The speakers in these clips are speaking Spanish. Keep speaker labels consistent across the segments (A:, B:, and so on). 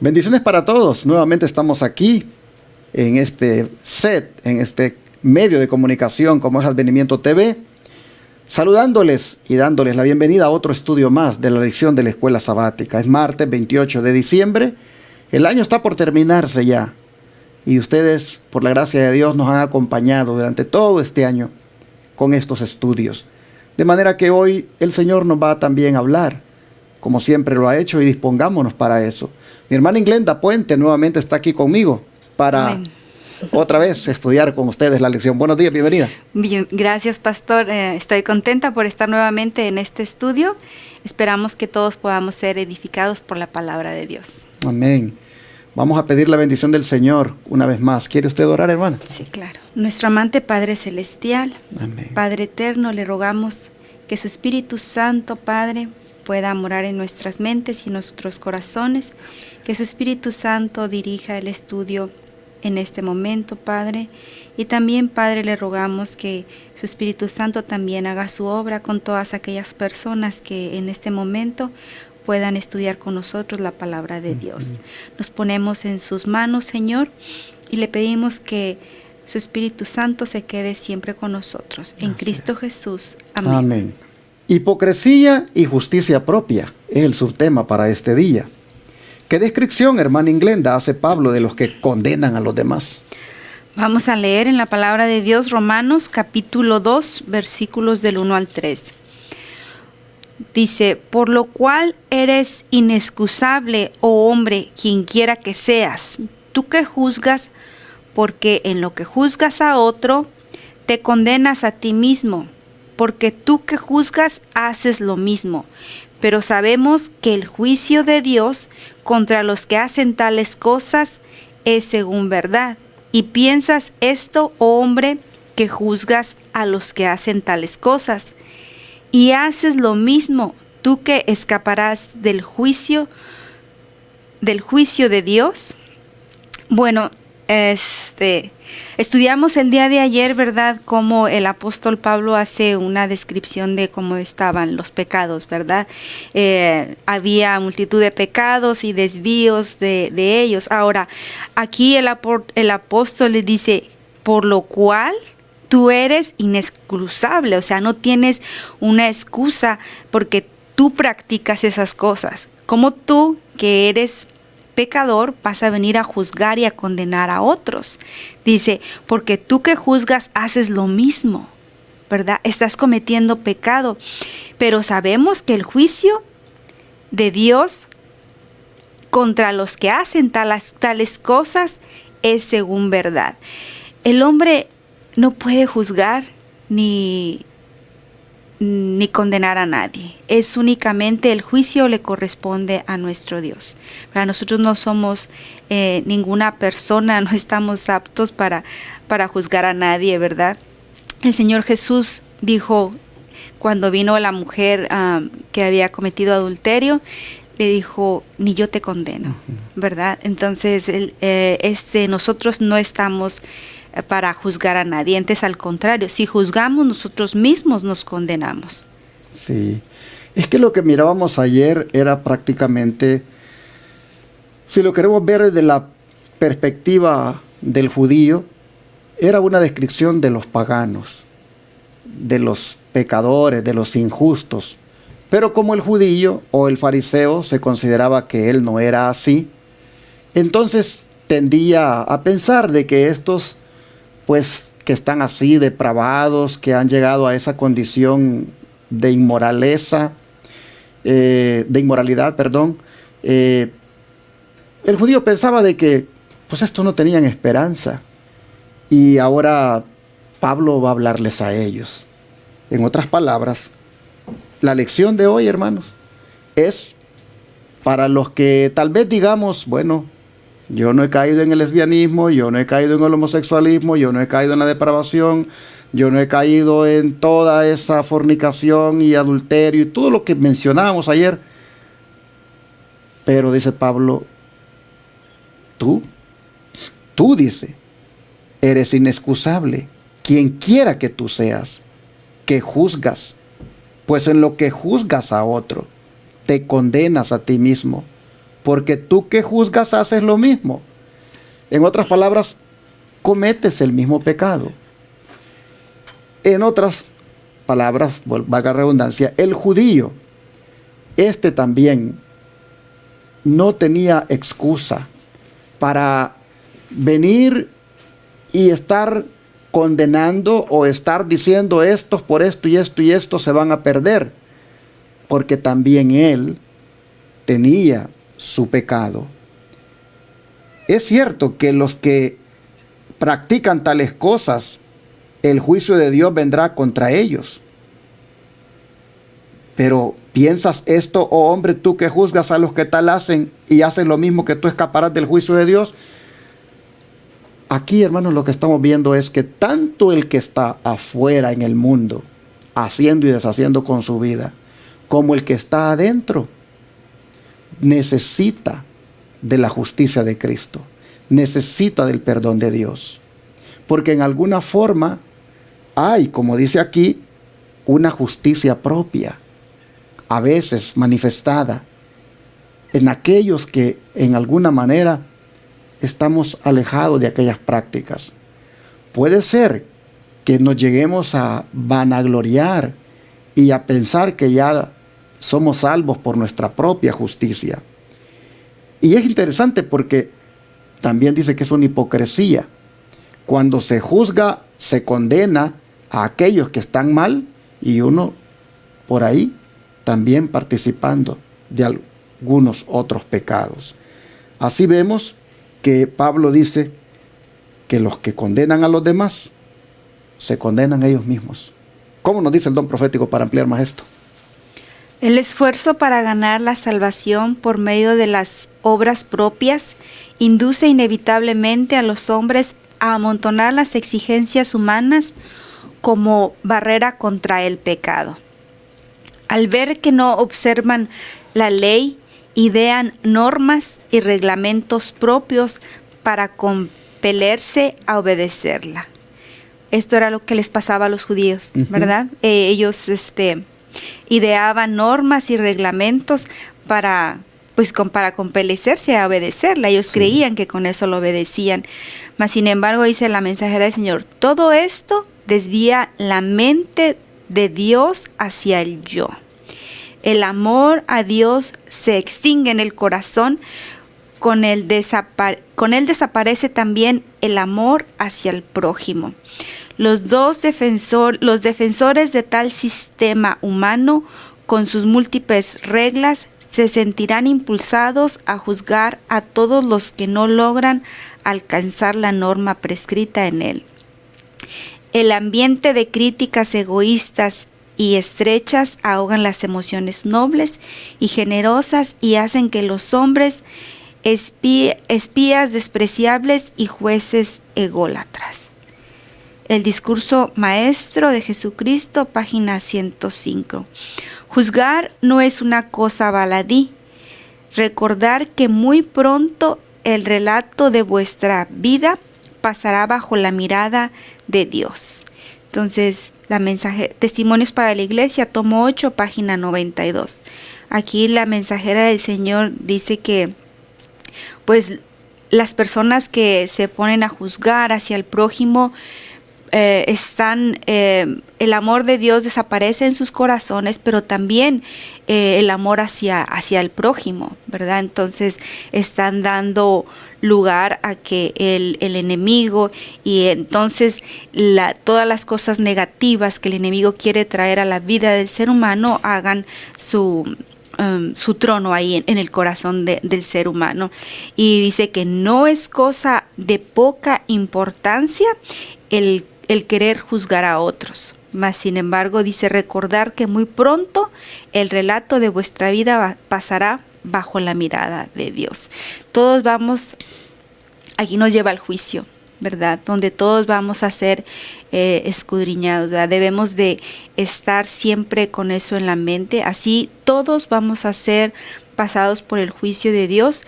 A: Bendiciones para todos. Nuevamente estamos aquí en este set, en este medio de comunicación como es Advenimiento TV, saludándoles y dándoles la bienvenida a otro estudio más de la lección de la Escuela Sabática. Es martes 28 de diciembre. El año está por terminarse ya. Y ustedes, por la gracia de Dios, nos han acompañado durante todo este año con estos estudios. De manera que hoy el Señor nos va también a hablar, como siempre lo ha hecho, y dispongámonos para eso. Mi hermana Glenda Puente nuevamente está aquí conmigo para otra vez estudiar con ustedes la lección. Buenos días, bienvenida.
B: Bien, gracias, pastor. Estoy contenta por estar nuevamente en este estudio. Esperamos que todos podamos ser edificados por la palabra de Dios.
A: Amén. Vamos a pedir la bendición del Señor una vez más. ¿Quiere usted orar, hermana?
B: Sí, claro. Nuestro amante Padre Celestial,
A: Amén.
B: Padre Eterno, le rogamos que su Espíritu Santo, Padre, pueda morar en nuestras mentes y nuestros corazones, que su Espíritu Santo dirija el estudio en este momento, Padre, y también, Padre, le rogamos que su Espíritu Santo también haga su obra con todas aquellas personas que en este momento puedan estudiar con nosotros la palabra de Dios. Nos ponemos en sus manos, Señor, y le pedimos que su Espíritu Santo se quede siempre con nosotros. En Cristo Jesús. Amén.
A: Amén. Hipocresía y justicia propia es el subtema para este día. ¿Qué descripción, hermana Glenda, hace Pablo de los que condenan a los demás?
B: Vamos a leer en la palabra de Dios Romanos capítulo 2, versículos del 1 al 3. Dice, por lo cual eres inexcusable, oh hombre, quien quiera que seas, tú que juzgas, porque en lo que juzgas a otro, te condenas a ti mismo, porque tú que juzgas haces lo mismo. Pero sabemos que el juicio de Dios contra los que hacen tales cosas es según verdad. Y piensas esto, oh hombre, que juzgas a los que hacen tales cosas. Y haces lo mismo, tú que escaparás del juicio de Dios. Bueno, estudiamos el día de ayer, ¿verdad?, cómo el apóstol Pablo hace una descripción de cómo estaban los pecados, ¿verdad? Había multitud de pecados y desvíos de ellos. Ahora, aquí el apóstol le dice, por lo cual tú eres inexcusable, o sea, no tienes una excusa porque tú practicas esas cosas. Como tú, que eres pecador, vas a venir a juzgar y a condenar a otros. Dice, porque tú que juzgas haces lo mismo, ¿verdad? Estás cometiendo pecado, pero sabemos que el juicio de Dios contra los que hacen tales cosas es según verdad. El hombre no puede juzgar ni condenar a nadie. Es únicamente el juicio le corresponde a nuestro Dios. Para nosotros no somos ninguna persona, no estamos aptos para juzgar a nadie, ¿verdad? El Señor Jesús dijo, cuando vino la mujer que había cometido adulterio, le dijo, ni yo te condeno, ¿verdad? Entonces, nosotros no estamos para juzgar a nadie, antes al contrario, si juzgamos nosotros mismos nos condenamos.
A: Sí, es que lo que mirábamos ayer era prácticamente, si lo queremos ver desde la perspectiva del judío, era una descripción de los paganos, de los pecadores, de los injustos. Pero como el judío o el fariseo se consideraba que él no era así, entonces tendía a pensar de que estos, pues, que están así depravados, que han llegado a esa condición de inmoralidad, el judío pensaba de que, pues, estos no tenían esperanza. Y ahora Pablo va a hablarles a ellos. En otras palabras, la lección de hoy, hermanos, es para los que tal vez digamos, bueno, yo no he caído en el lesbianismo, yo no he caído en el homosexualismo, yo no he caído en la depravación, yo no he caído en toda esa fornicación y adulterio y todo lo que mencionábamos ayer. Pero dice Pablo, tú dice, eres inexcusable, quien quiera que tú seas, que juzgas, pues en lo que juzgas a otro, te condenas a ti mismo, porque tú que juzgas haces lo mismo. En otras palabras, cometes el mismo pecado. En otras palabras, valga la redundancia, el judío, también no tenía excusa para venir y estar condenando o estar diciendo estos por esto y esto y esto se van a perder, porque también él tenía su pecado. Es cierto que los que practican tales cosas, el juicio de Dios vendrá contra ellos. Pero ¿piensas esto, oh hombre, tú que juzgas a los que tal hacen y haces lo mismo, que tú escaparás del juicio de Dios? Aquí, hermanos, lo que estamos viendo es que tanto el que está afuera en el mundo, haciendo y deshaciendo con su vida, como el que está adentro, necesita de la justicia de Cristo, necesita del perdón de Dios. Porque en alguna forma hay, como dice aquí, una justicia propia, a veces manifestada en aquellos que en alguna manera estamos alejados de aquellas prácticas. Puede ser que nos lleguemos a vanagloriar y a pensar que ya somos salvos por nuestra propia justicia. Y es interesante porque también dice que es una hipocresía. Cuando se juzga, se condena a aquellos que están mal y uno por ahí también participando de algunos otros pecados. Así vemos que Pablo dice que los que condenan a los demás se condenan a ellos mismos. ¿Cómo nos dice el don profético para ampliar más esto?
B: El esfuerzo para ganar la salvación por medio de las obras propias induce inevitablemente a los hombres a amontonar las exigencias humanas como barrera contra el pecado. Al ver que no observan la ley, idean normas y reglamentos propios para compelerse a obedecerla. Esto era lo que les pasaba a los judíos, ¿verdad? Ellos ideaban normas y reglamentos para compelerse a obedecerla. Ellos creían que con eso lo obedecían. Mas sin embargo, dice la mensajera del Señor, todo esto desvía la mente de Dios hacia el yo. El amor a Dios se extingue en el corazón, con él desaparece también el amor hacia el prójimo. Los defensores de tal sistema humano, con sus múltiples reglas, se sentirán impulsados a juzgar a todos los que no logran alcanzar la norma prescrita en él. El ambiente de críticas egoístas y estrechas ahogan las emociones nobles y generosas y hacen que los hombres espías despreciables y jueces ególatras. El discurso maestro de Jesucristo, página 105. Juzgar no es una cosa baladí. Recordar que muy pronto el relato de vuestra vida pasará bajo la mirada de Dios. Entonces, Testimonios para la Iglesia, tomo 8, página 92. Aquí la mensajera del Señor dice que, pues, las personas que se ponen a juzgar hacia el prójimo, el amor de Dios desaparece en sus corazones, pero también el amor hacia el prójimo, ¿verdad? Entonces están dando lugar a que el enemigo y entonces todas las cosas negativas que el enemigo quiere traer a la vida del ser humano hagan su trono ahí en el corazón del ser humano. Y dice que no es cosa de poca importancia el querer juzgar a otros. Mas sin embargo dice recordar que muy pronto el relato de vuestra vida pasará bajo la mirada de Dios. Todos vamos, aquí nos lleva al juicio, ¿verdad? Donde todos vamos a ser escudriñados, ¿verdad? Debemos de estar siempre con eso en la mente. Así todos vamos a ser pasados por el juicio de Dios,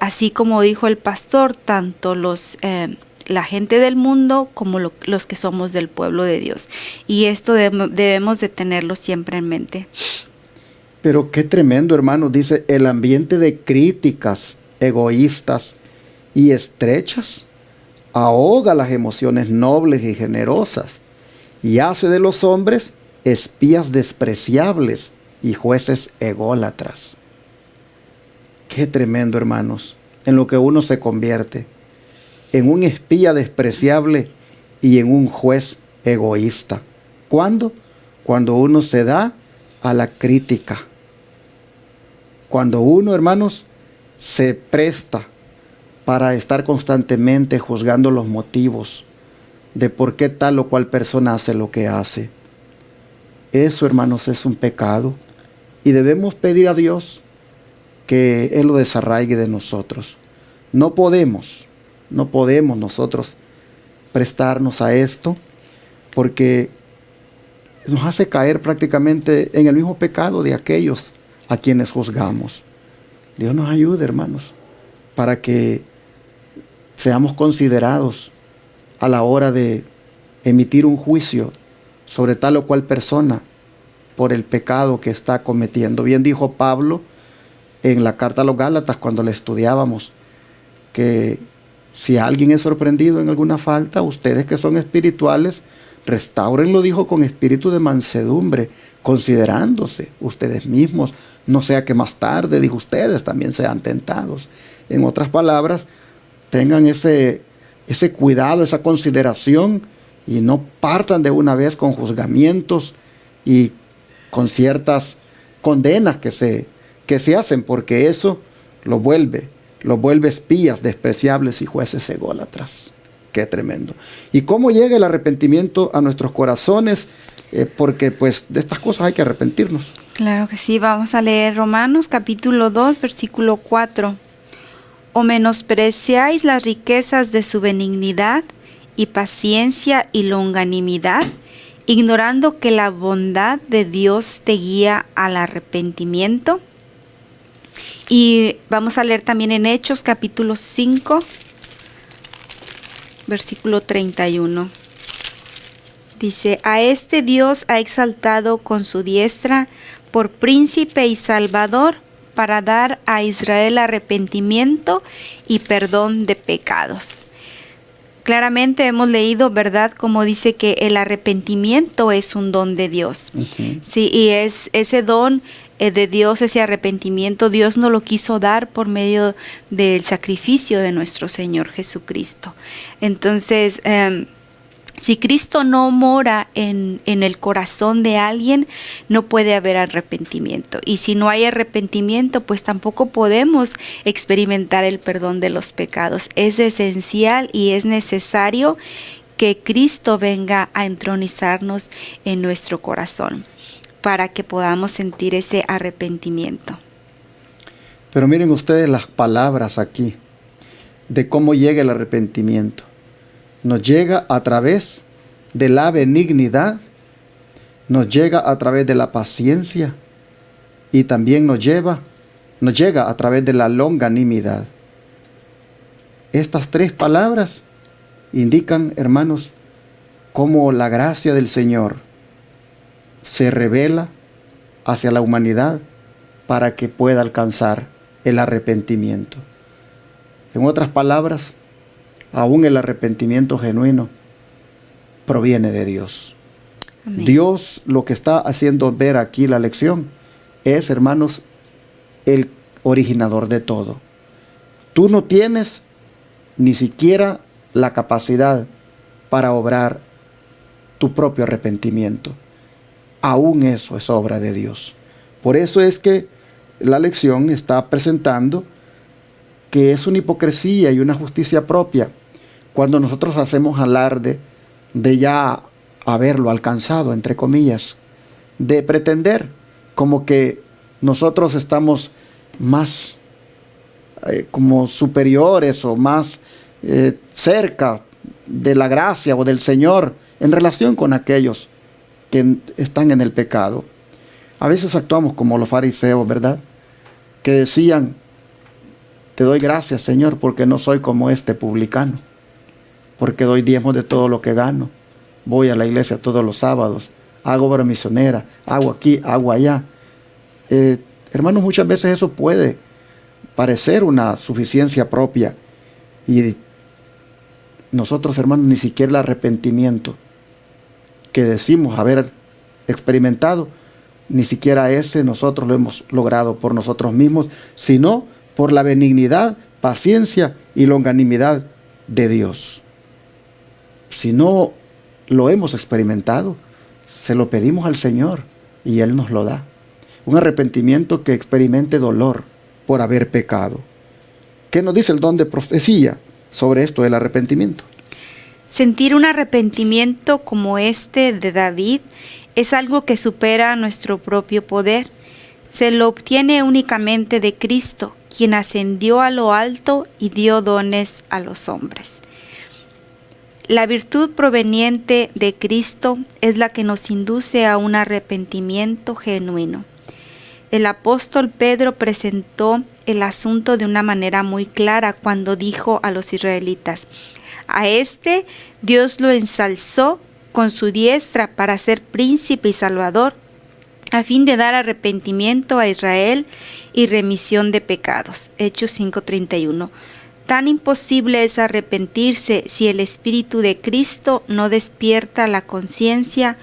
B: así como dijo el pastor, tanto la gente del mundo como los que somos del pueblo de Dios. Y esto debemos de tenerlo siempre en mente.
A: Pero qué tremendo, hermanos, dice, el ambiente de críticas egoístas y estrechas ahoga las emociones nobles y generosas y hace de los hombres espías despreciables y jueces ególatras. Qué tremendo, hermanos, en lo que uno se convierte, en un espía despreciable y en un juez egoísta. ¿Cuándo? Cuando uno se da a la crítica. Cuando uno, hermanos, se presta para estar constantemente juzgando los motivos de por qué tal o cual persona hace lo que hace. Eso, hermanos, es un pecado y debemos pedir a Dios que Él lo desarraigue de nosotros. No podemos nosotros prestarnos a esto porque nos hace caer prácticamente en el mismo pecado de aquellos a quienes juzgamos. Dios nos ayude, hermanos, para que seamos considerados a la hora de emitir un juicio sobre tal o cual persona por el pecado que está cometiendo. Bien dijo Pablo en la carta a los Gálatas cuando le estudiábamos, que si alguien es sorprendido en alguna falta, ustedes que son espirituales, restáurenlo, dijo, con espíritu de mansedumbre, considerándose ustedes mismos, no sea que más tarde, dijo, ustedes también sean tentados. En otras palabras, tengan ese cuidado, esa consideración y no partan de una vez con juzgamientos y con ciertas condenas que se hacen, porque eso lo vuelve espías despreciables y jueces ególatras. Qué tremendo. ¿Y cómo llega el arrepentimiento a nuestros corazones? Porque pues de estas cosas hay que arrepentirnos.
B: Claro que sí, vamos a leer Romanos capítulo 2, versículo 4. ¿O menospreciáis las riquezas de su benignidad y paciencia y longanimidad, ignorando que la bondad de Dios te guía al arrepentimiento? Y vamos a leer también en Hechos capítulo 5, versículo 31. Dice, a este Dios ha exaltado con su diestra por príncipe y salvador, para dar a Israel arrepentimiento y perdón de pecados. Claramente hemos leído, ¿verdad?, como dice que el arrepentimiento es un don de Dios. Uh-huh. Sí, y es ese don de Dios, ese arrepentimiento, Dios nos lo quiso dar por medio del sacrificio de nuestro Señor Jesucristo. Entonces, si Cristo no mora en el corazón de alguien, no puede haber arrepentimiento. Y si no hay arrepentimiento, pues tampoco podemos experimentar el perdón de los pecados. Es esencial y es necesario que Cristo venga a entronizarnos en nuestro corazón para que podamos sentir ese arrepentimiento.
A: Pero miren ustedes las palabras aquí de cómo llega el arrepentimiento. Nos llega a través de la benignidad, nos llega a través de la paciencia y también nos llega a través de la longanimidad. Estas tres palabras indican, hermanos, cómo la gracia del Señor se revela hacia la humanidad para que pueda alcanzar el arrepentimiento. En otras palabras, aún el arrepentimiento genuino proviene de Dios. Amén. Dios lo que está haciendo ver aquí la lección es, hermanos, el originador de todo. Tú no tienes ni siquiera la capacidad para obrar tu propio arrepentimiento. Aún eso es obra de Dios. Por eso es que la lección está presentando que es una hipocresía y una justicia propia cuando nosotros hacemos alarde de ya haberlo alcanzado, entre comillas, de pretender como que nosotros estamos más como superiores o más cerca de la gracia o del Señor en relación con aquellos que están en el pecado. A veces actuamos como los fariseos, ¿verdad?, que decían, te doy gracias, Señor, porque no soy como este publicano, porque doy diezmos de todo lo que gano, voy a la iglesia todos los sábados, hago obra misionera, hago aquí, hago allá. Hermanos, muchas veces eso puede parecer una suficiencia propia. Y nosotros, hermanos, ni siquiera el arrepentimiento que decimos haber experimentado, ni siquiera ese nosotros lo hemos logrado por nosotros mismos, sino por la benignidad, paciencia y longanimidad de Dios. Si no lo hemos experimentado, se lo pedimos al Señor y Él nos lo da. Un arrepentimiento que experimente dolor por haber pecado. ¿Qué nos dice el don de profecía sobre esto del arrepentimiento?
B: Sentir un arrepentimiento como este de David es algo que supera nuestro propio poder. Se lo obtiene únicamente de Cristo, quien ascendió a lo alto y dio dones a los hombres. La virtud proveniente de Cristo es la que nos induce a un arrepentimiento genuino. El apóstol Pedro presentó el asunto de una manera muy clara cuando dijo a los israelitas: a este Dios lo ensalzó con su diestra para ser príncipe y salvador, a fin de dar arrepentimiento a Israel y remisión de pecados. Hechos 5:31. Tan imposible es arrepentirse si el Espíritu de Cristo no despierta la conciencia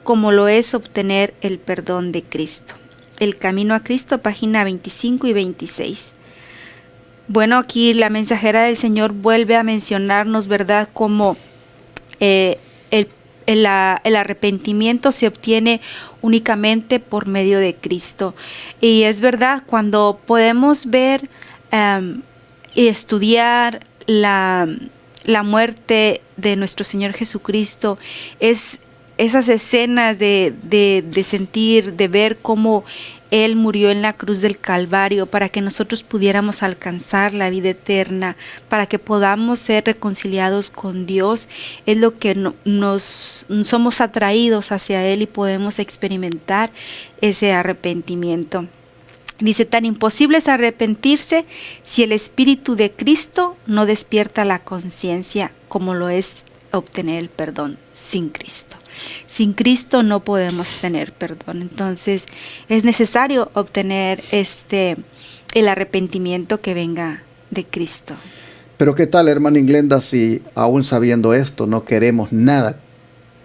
B: como lo es obtener el perdón de Cristo. El Camino a Cristo, página 25 y 26. Bueno, aquí la mensajera del Señor vuelve a mencionarnos, ¿verdad?, cómo el arrepentimiento se obtiene únicamente por medio de Cristo. Y es verdad, cuando podemos ver y estudiar la muerte de nuestro Señor Jesucristo, es esas escenas de sentir, de ver cómo Él murió en la cruz del Calvario para que nosotros pudiéramos alcanzar la vida eterna, para que podamos ser reconciliados con Dios, es lo que nos somos atraídos hacia Él y podemos experimentar ese arrepentimiento. Dice, tan imposible es arrepentirse si el Espíritu de Cristo no despierta la conciencia como lo es obtener el perdón sin Cristo. Sin Cristo no podemos tener perdón. Entonces es necesario obtener el arrepentimiento que venga de Cristo.
A: Pero ¿qué tal, hermana Inglenda, si aún sabiendo esto no queremos nada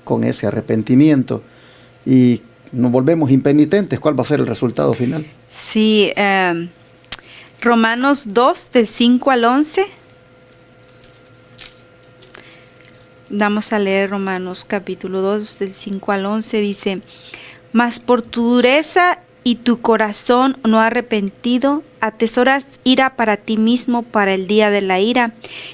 A: con ese arrepentimiento y nos volvemos impenitentes? ¿Cuál va a ser el resultado final?
B: Sí, Romanos 2, del 5 al 11. Vamos a leer Romanos capítulo 2, del 5 al 11. Dice: mas por tu dureza y tu corazón no arrepentido, atesoras ira para ti mismo para el día de la ira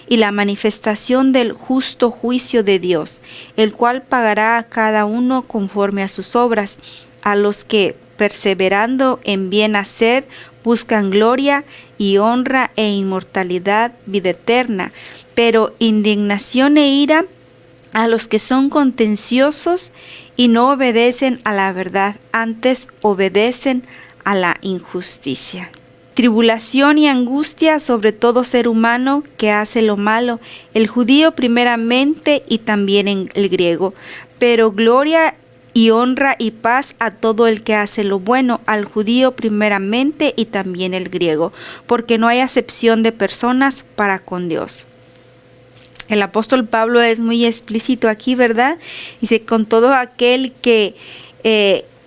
B: y la manifestación del justo juicio de Dios, el cual pagará a cada uno conforme a sus obras. A los que, perseverando en bien hacer, buscan gloria y honra e inmortalidad, vida eterna, pero indignación e ira a los que son contenciosos y no obedecen a la verdad, antes obedecen a la injusticia. Tribulación y angustia sobre todo ser humano que hace lo malo, el judío primeramente y también en el griego, pero gloria y honra y paz a todo el que hace lo bueno, al judío primeramente y también el griego, porque no hay acepción de personas para con Dios. El apóstol Pablo es muy explícito aquí, ¿verdad? Dice, con todo aquel que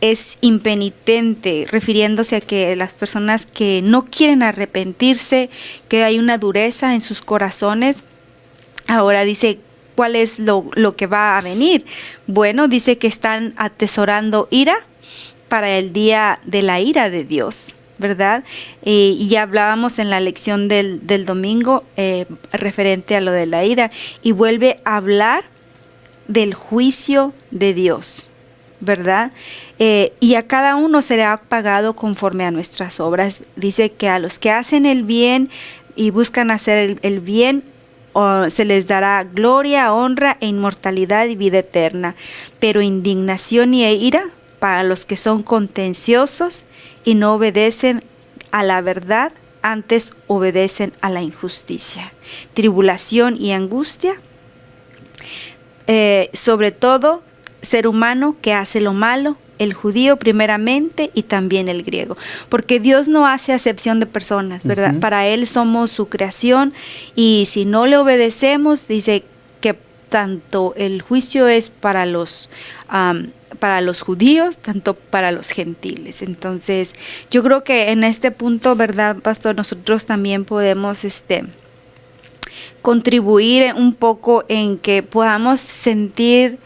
B: es impenitente, refiriéndose a que las personas que no quieren arrepentirse, que hay una dureza en sus corazones. Ahora dice, ¿cuál es lo que va a venir? Bueno, dice que están atesorando ira para el día de la ira de Dios, ¿verdad? Y ya hablábamos en la lección del domingo referente a lo de la ira, y vuelve a hablar del juicio de Dios, ¿verdad? Y a cada uno será pagado conforme a nuestras obras. Dice que a los que hacen el bien y buscan hacer el bien, se les dará gloria, honra e inmortalidad y vida eterna, pero indignación y ira para los que son contenciosos y no obedecen a la verdad, antes obedecen a la injusticia. Tribulación y angustia, sobre todo ser humano que hace lo malo, el judío primeramente y también el griego, porque Dios no hace acepción de personas, ¿verdad? Para Él somos su creación, y si no le obedecemos, dice que tanto el juicio es para los judíos, tanto para los gentiles. Entonces, yo creo que en este punto, ¿verdad, pastor? Nosotros también podemos contribuir un poco en que podamos sentir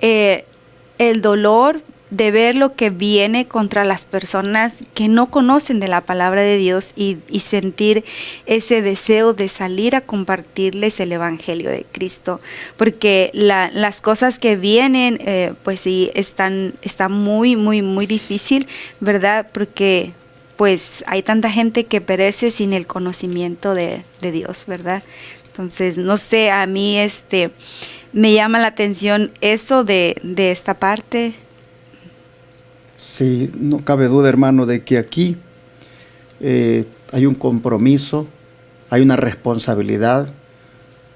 B: el dolor de ver lo que viene contra las personas que no conocen de la palabra de Dios, y sentir ese deseo de salir a compartirles el evangelio de Cristo, porque las cosas que vienen pues sí están muy muy muy difícil, ¿verdad? Porque pues hay tanta gente que perece sin el conocimiento de Dios, ¿verdad? Entonces, no sé, a mí me llama la atención eso de esta parte.
A: Sí, no cabe duda, hermano, de que aquí hay un compromiso, hay una responsabilidad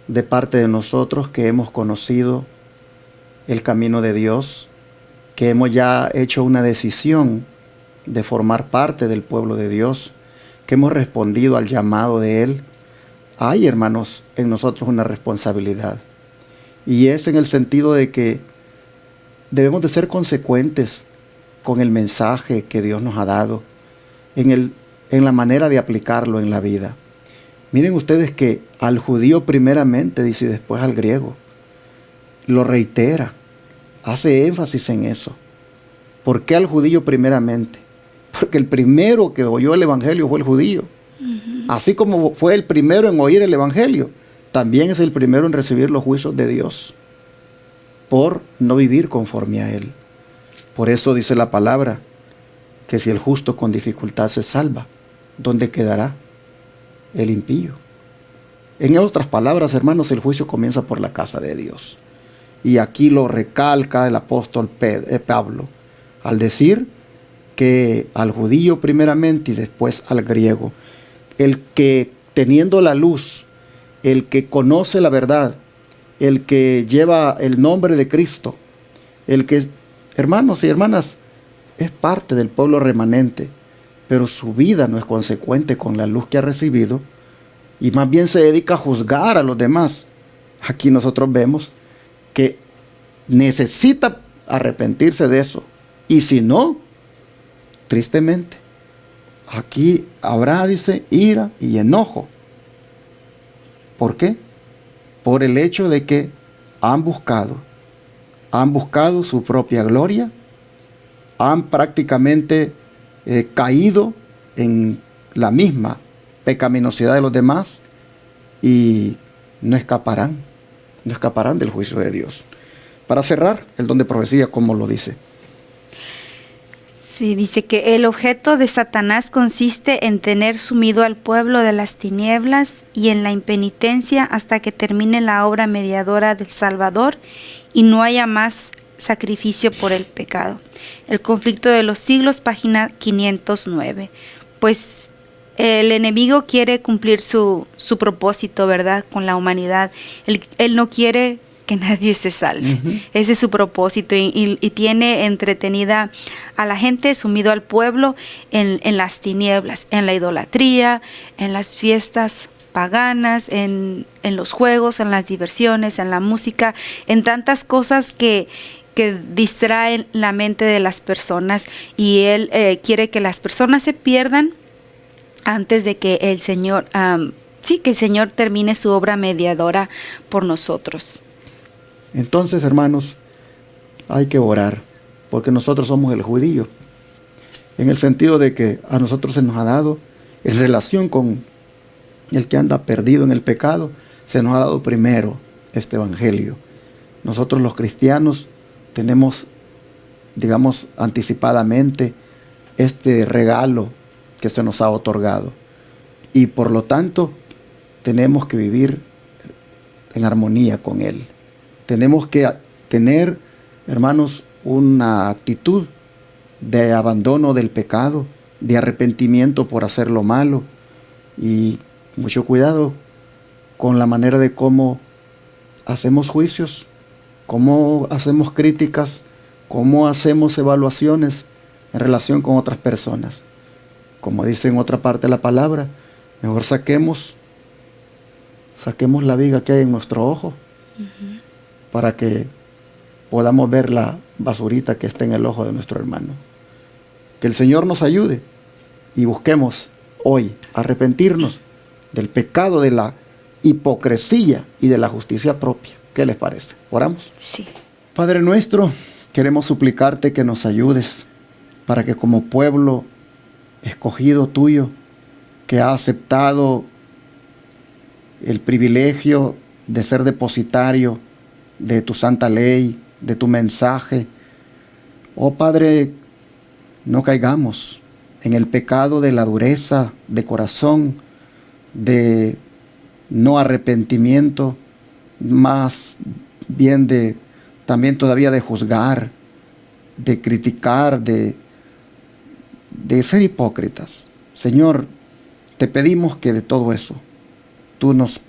A: de parte de nosotros que hemos conocido el camino de Dios, que hemos ya hecho una decisión de formar parte del pueblo de Dios, que hemos respondido al llamado de Él. Hay, hermanos, en nosotros una responsabilidad, y es en el sentido de que debemos de ser consecuentes con el mensaje que Dios nos ha dado, en la manera de aplicarlo en la vida. Miren ustedes que al judío primeramente, dice, y después al griego. Lo reitera, hace énfasis en eso. ¿Por qué al judío primeramente? Porque el primero que oyó el evangelio fue el judío. Así como fue el primero en oír el evangelio, también es el primero en recibir los juicios de Dios por no vivir conforme a Él. Por eso dice la palabra que si el justo con dificultad se salva, ¿dónde quedará el impío? En otras palabras, hermanos, el juicio comienza por la casa de Dios. Y aquí lo recalca el apóstol Pablo, al decir que al judío primeramente y después al griego. El que teniendo la luz, el que conoce la verdad, el que lleva el nombre de Cristo, el que, hermanos y hermanas, es parte del pueblo remanente, pero su vida no es consecuente con la luz que ha recibido, y más bien se dedica a juzgar a los demás. Aquí nosotros vemos que necesita arrepentirse de eso, y si no, tristemente, aquí habrá, dice, ira y enojo. ¿Por qué? Por el hecho de que han buscado su propia gloria, han prácticamente caído en la misma pecaminosidad de los demás, y no escaparán del juicio de Dios. Para cerrar, el don de profecía, como lo dice.
B: Sí, dice que el objeto de Satanás consiste en tener sumido al pueblo de las tinieblas y en la impenitencia hasta que termine la obra mediadora del Salvador y no haya más sacrificio por el pecado. El conflicto de los siglos, página 509. Pues el enemigo quiere cumplir su propósito, ¿verdad?, con la humanidad. Él no quiere que nadie se salve. Ese es su propósito, y tiene entretenida a la gente, sumido al pueblo en las tinieblas, en la idolatría, en las fiestas paganas, en los juegos, en las diversiones, en la música, en tantas cosas que distraen la mente de las personas, y él quiere que las personas se pierdan antes de que el Señor que el Señor termine su obra mediadora por nosotros.
A: Entonces, hermanos, hay que orar, porque nosotros somos el judío, en el sentido de que a nosotros se nos ha dado, en relación con el que anda perdido en el pecado, se nos ha dado primero este evangelio. Nosotros los cristianos tenemos, digamos, anticipadamente este regalo que se nos ha otorgado, y por lo tanto tenemos que vivir en armonía con Él. Tenemos que tener, hermanos, una actitud de abandono del pecado, de arrepentimiento por hacer lo malo, y mucho cuidado con la manera de cómo hacemos juicios, cómo hacemos críticas, ¿Cómo hacemos evaluaciones en relación con otras personas? Como dice en otra parte de la palabra, mejor saquemos la viga que hay en nuestro ojo para que podamos ver la basurita que está en el ojo de nuestro hermano. Que el Señor nos ayude y busquemos hoy arrepentirnos del pecado de la hipocresía y de la justicia propia. ¿Qué les parece? ¿Oramos?
B: Sí.
A: Padre nuestro, queremos suplicarte que nos ayudes para que como pueblo escogido tuyo, que ha aceptado el privilegio de ser depositario de tu santa ley, de tu mensaje, oh Padre, no caigamos en el pecado de la dureza de corazón, de no arrepentimiento, más bien también todavía de juzgar, de criticar, de ser hipócritas. Señor, te pedimos que de todo eso tú nos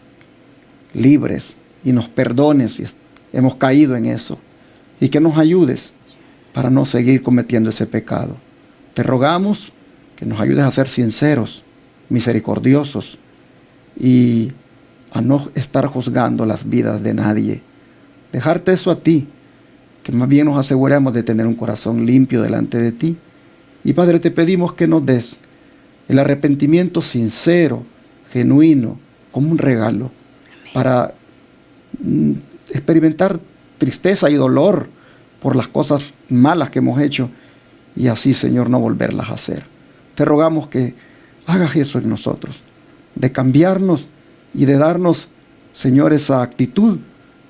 A: libres y nos perdones si hemos caído en eso, y que nos ayudes para no seguir cometiendo ese pecado. Te rogamos que nos ayudes a ser sinceros, misericordiosos y a no estar juzgando las vidas de nadie. Dejarte eso a ti, que más bien nos aseguremos de tener un corazón limpio delante de ti. Y Padre, te pedimos que nos des el arrepentimiento sincero, genuino, como un regalo, para experimentar tristeza y dolor por las cosas malas que hemos hecho y así, Señor, no volverlas a hacer. Te rogamos que hagas eso en nosotros, de cambiarnos y de darnos, Señor, esa actitud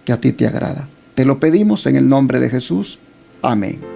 A: que a ti te agrada. Te lo pedimos en el nombre de Jesús. Amén.